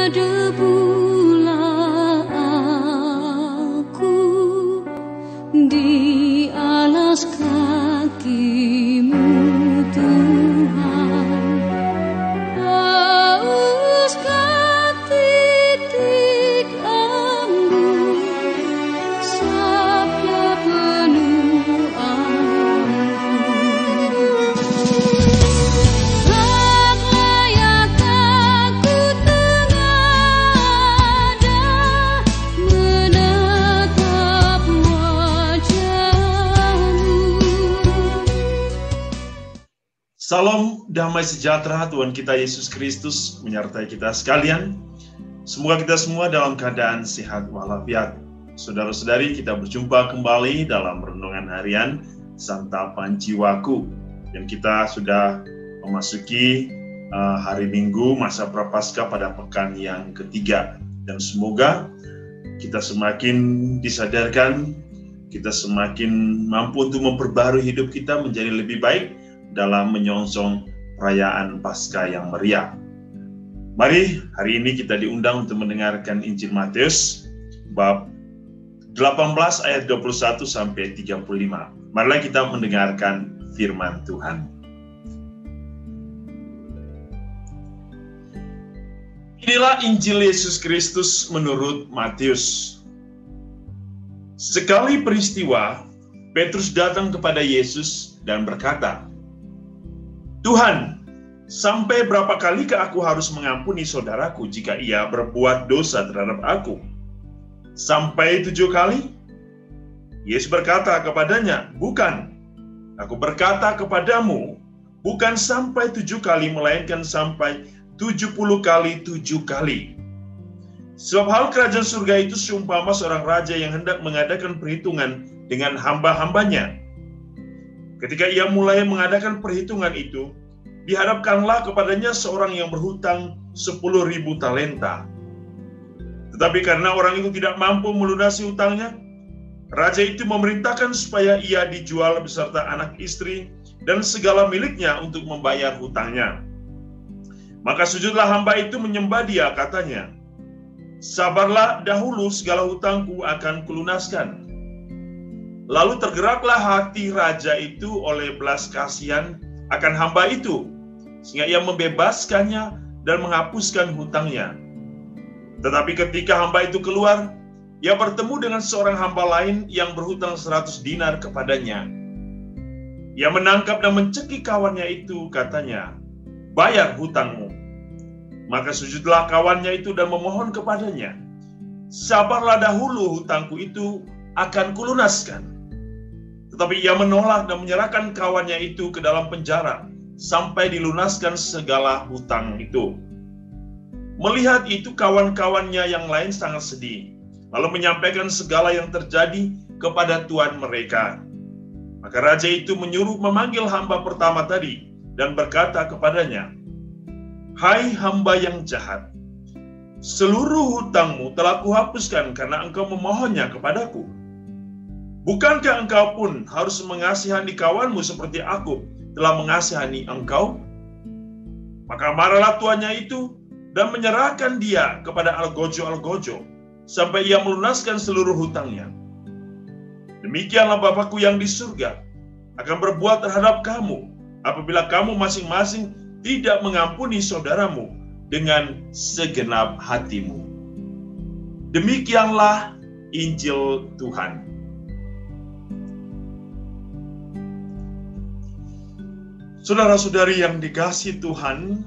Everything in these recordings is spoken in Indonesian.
berdebulah aku di alas kaki-Mu Tuhan. Hauskan titik embun sabda penuh ampun. Tak layak aku tengada menatap wajah-Mu. Salam damai sejahtera Tuhan kita Yesus Kristus menyertai kita sekalian. Semoga kita semua dalam keadaan sehat walafiat. Saudara-saudari, kita berjumpa kembali dalam renungan harian Santapan Jiwaku. Dan kita sudah memasuki hari Minggu masa Prapaskah pada pekan yang ketiga. Dan semoga kita semakin disadarkan, kita semakin mampu untuk memperbarui hidup kita menjadi lebih baik dalam menyongsong perayaan Paskah yang meriah. Mari hari ini kita diundang untuk mendengarkan Injil Matius bab 18 ayat 21 sampai 35. Marilah kita mendengarkan firman Tuhan. Inilah Injil Yesus Kristus menurut Matius. Sekali peristiwa, Petrus datang kepada Yesus dan berkata, "Tuhan, sampai berapa kalikah aku harus mengampuni saudaraku jika ia berbuat dosa terhadap aku? Sampai 7 kali?" Yesus berkata kepadanya, "Bukan. Aku berkata kepadamu, bukan sampai 7 kali, melainkan sampai 70 kali 7 kali. Sebab hal kerajaan surga itu seumpama seorang raja yang hendak mengadakan perhitungan dengan hamba-hambanya. Ketika ia mulai mengadakan perhitungan itu, dihadapkanlah kepadanya seorang yang berhutang 10.000 talenta. Tetapi karena orang itu tidak mampu melunasi hutangnya, raja itu memerintahkan supaya ia dijual beserta anak istri dan segala miliknya untuk membayar hutangnya. Maka sujudlah hamba itu menyembah dia, katanya, 'Sabarlah dahulu, segala hutangku akan kulunaskan.' Lalu tergeraklah hati raja itu oleh belas kasihan akan hamba itu, sehingga ia membebaskannya dan menghapuskan hutangnya. Tetapi ketika hamba itu keluar, ia bertemu dengan seorang hamba lain yang berhutang 100 dinar kepadanya. Ia menangkap dan mencekik kawannya itu, katanya, 'Bayar hutangmu.' Maka sujudlah kawannya itu dan memohon kepadanya, 'Sabarlah dahulu, hutangku itu akan kulunaskan.' Tetapi ia menolak dan menyerahkan kawannya itu ke dalam penjara sampai dilunaskan segala hutang itu. Melihat itu, kawan-kawannya yang lain sangat sedih, lalu menyampaikan segala yang terjadi kepada tuan mereka. Maka raja itu menyuruh memanggil hamba pertama tadi dan berkata kepadanya, 'Hai hamba yang jahat, seluruh hutangmu telah kuhapuskan karena engkau memohonnya kepadaku. Bukankah engkau pun harus mengasihani kawanmu seperti aku telah mengasihani engkau?' Maka marahlah tuannya itu dan menyerahkan dia kepada algojo-algojo sampai ia melunaskan seluruh hutangnya. Demikianlah Bapakku yang di surga akan berbuat terhadap kamu apabila kamu masing-masing tidak mengampuni saudaramu dengan segenap hatimu." Demikianlah Injil Tuhan. Saudara-saudari yang dikasihi Tuhan,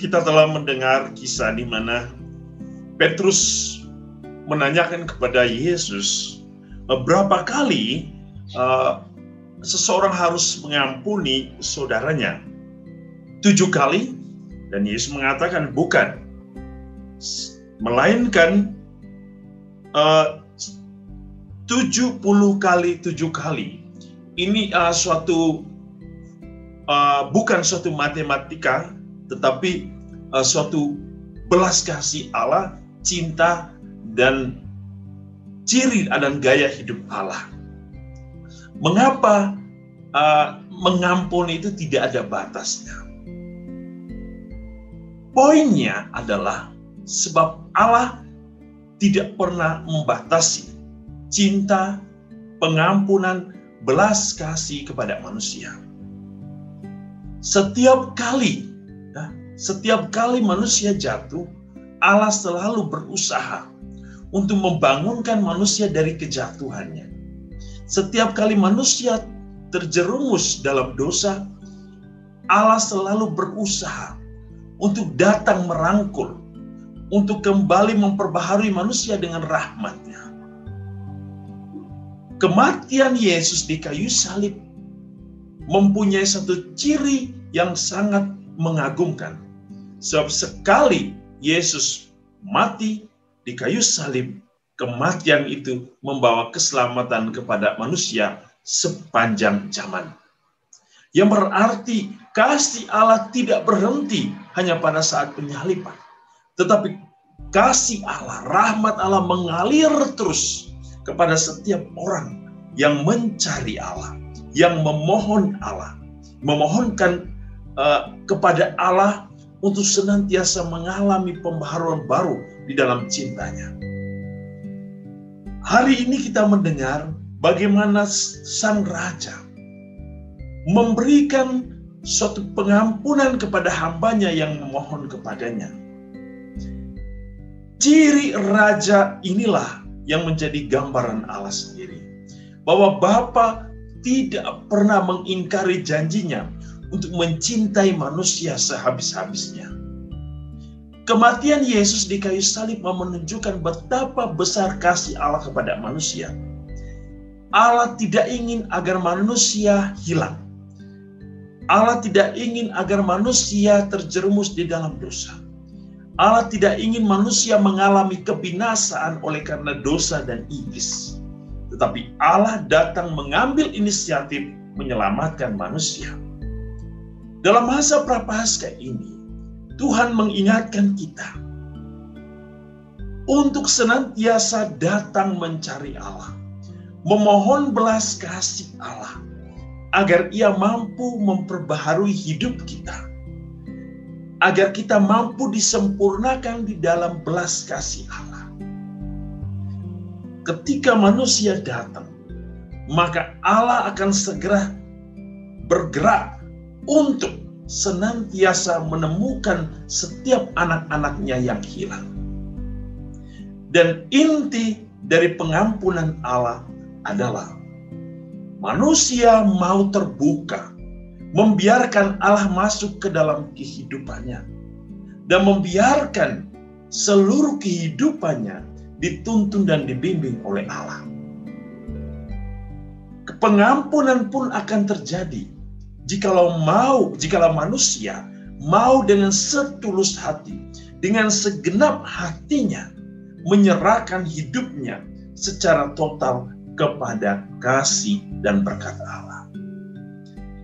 kita telah mendengar kisah di mana Petrus menanyakan kepada Yesus berapa kali seseorang harus mengampuni saudaranya. 7 kali? Dan Yesus mengatakan bukan, melainkan 70 kali 7 kali. Ini bukan suatu matematika, tetapi suatu belas kasih Allah, cinta, dan ciri dan gaya hidup Allah. Mengapa mengampuni itu tidak ada batasnya? Poinnya adalah Sebab Allah tidak pernah membatasi cinta, pengampunan, belas kasih kepada manusia. Setiap kali manusia jatuh, Allah selalu berusaha untuk membangunkan manusia dari kejatuhannya. Setiap kali manusia terjerumus dalam dosa, Allah selalu berusaha untuk datang merangkul, untuk kembali memperbaharui manusia dengan rahmat-Nya. Kematian Yesus di kayu salib mempunyai satu ciri yang sangat mengagumkan. Sebab sekali Yesus mati di kayu salib, kematian itu membawa keselamatan kepada manusia sepanjang zaman. Yang berarti kasih Allah tidak berhenti hanya pada saat penyaliban. Tetapi kasih Allah, rahmat Allah mengalir terus kepada setiap orang yang mencari Allah, yang memohon Allah, memohonkan kepada Allah untuk senantiasa mengalami pembaharuan baru di dalam cintanya. Hari ini kita mendengar bagaimana Sang Raja memberikan suatu pengampunan kepada hambanya yang memohon kepadanya. Ciri Raja inilah yang menjadi gambaran Allah sendiri. Bahwa Bapa tidak pernah mengingkari janjinya untuk mencintai manusia sehabis-habisnya. Kematian Yesus di kayu salib menunjukkan betapa besar kasih Allah kepada manusia. Allah tidak ingin agar manusia hilang. Allah tidak ingin agar manusia terjerumus di dalam dosa. Allah tidak ingin manusia mengalami kebinasaan oleh karena dosa dan iblis. Tetapi Allah datang mengambil inisiatif menyelamatkan manusia. Dalam masa Prapaskah ini, Tuhan mengingatkan kita untuk senantiasa datang mencari Allah, memohon belas kasih Allah, agar Ia mampu memperbaharui hidup kita, agar kita mampu disempurnakan di dalam belas kasih Allah. Ketika manusia datang, maka Allah akan segera bergerak untuk senantiasa menemukan setiap anak-anaknya yang hilang. Dan inti dari pengampunan Allah adalah manusia mau terbuka, membiarkan Allah masuk ke dalam kehidupannya, dan membiarkan seluruh kehidupannya dituntun dan dibimbing oleh Allah. Pengampunan pun akan terjadi jikalau manusia mau dengan setulus hati, dengan segenap hatinya menyerahkan hidupnya secara total kepada kasih dan berkat Allah.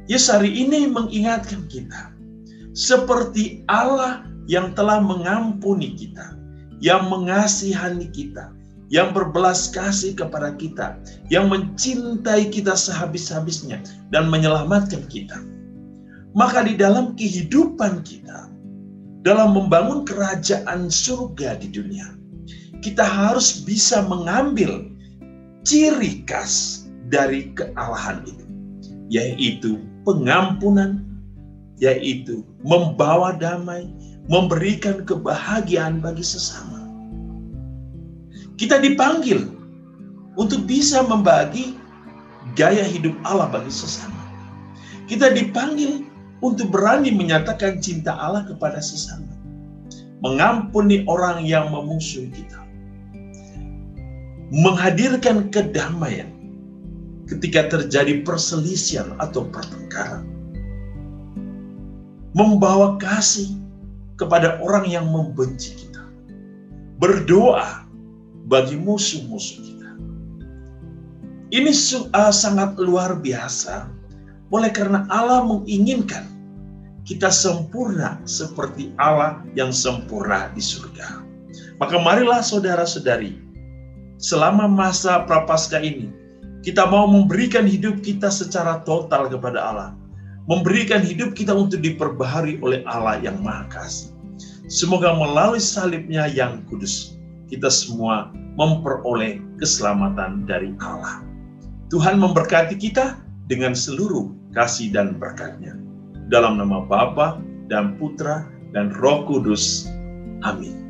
Yesus hari ini mengingatkan kita, seperti Allah yang telah mengampuni kita, yang mengasihani kita, yang berbelas kasih kepada kita, yang mencintai kita sehabis-habisnya dan menyelamatkan kita. Maka di dalam kehidupan kita, dalam membangun kerajaan surga di dunia, kita harus bisa mengambil ciri khas dari kealahan itu, yaitu pengampunan, yaitu membawa damai, memberikan kebahagiaan bagi sesama. Kita dipanggil untuk bisa membagi gaya hidup Allah bagi sesama. Kita dipanggil untuk berani menyatakan cinta Allah kepada sesama, mengampuni orang yang memusuhi kita, menghadirkan kedamaian ketika terjadi perselisihan atau pertengkaran, membawa kasih kepada orang yang membenci kita, berdoa bagi musuh-musuh kita. Ini sangat luar biasa, oleh karena Allah menginginkan kita sempurna seperti Allah yang sempurna di surga. Maka marilah saudara-saudari, selama masa Prapaskah ini, kita mau memberikan hidup kita secara total kepada Allah. Memberikan hidup kita untuk diperbaharui oleh Allah yang Maha Kasih. Semoga melalui salibnya yang kudus, kita semua memperoleh keselamatan dari Allah. Tuhan memberkati kita dengan seluruh kasih dan berkat-Nya. Dalam nama Bapa dan Putra dan Roh Kudus. Amin.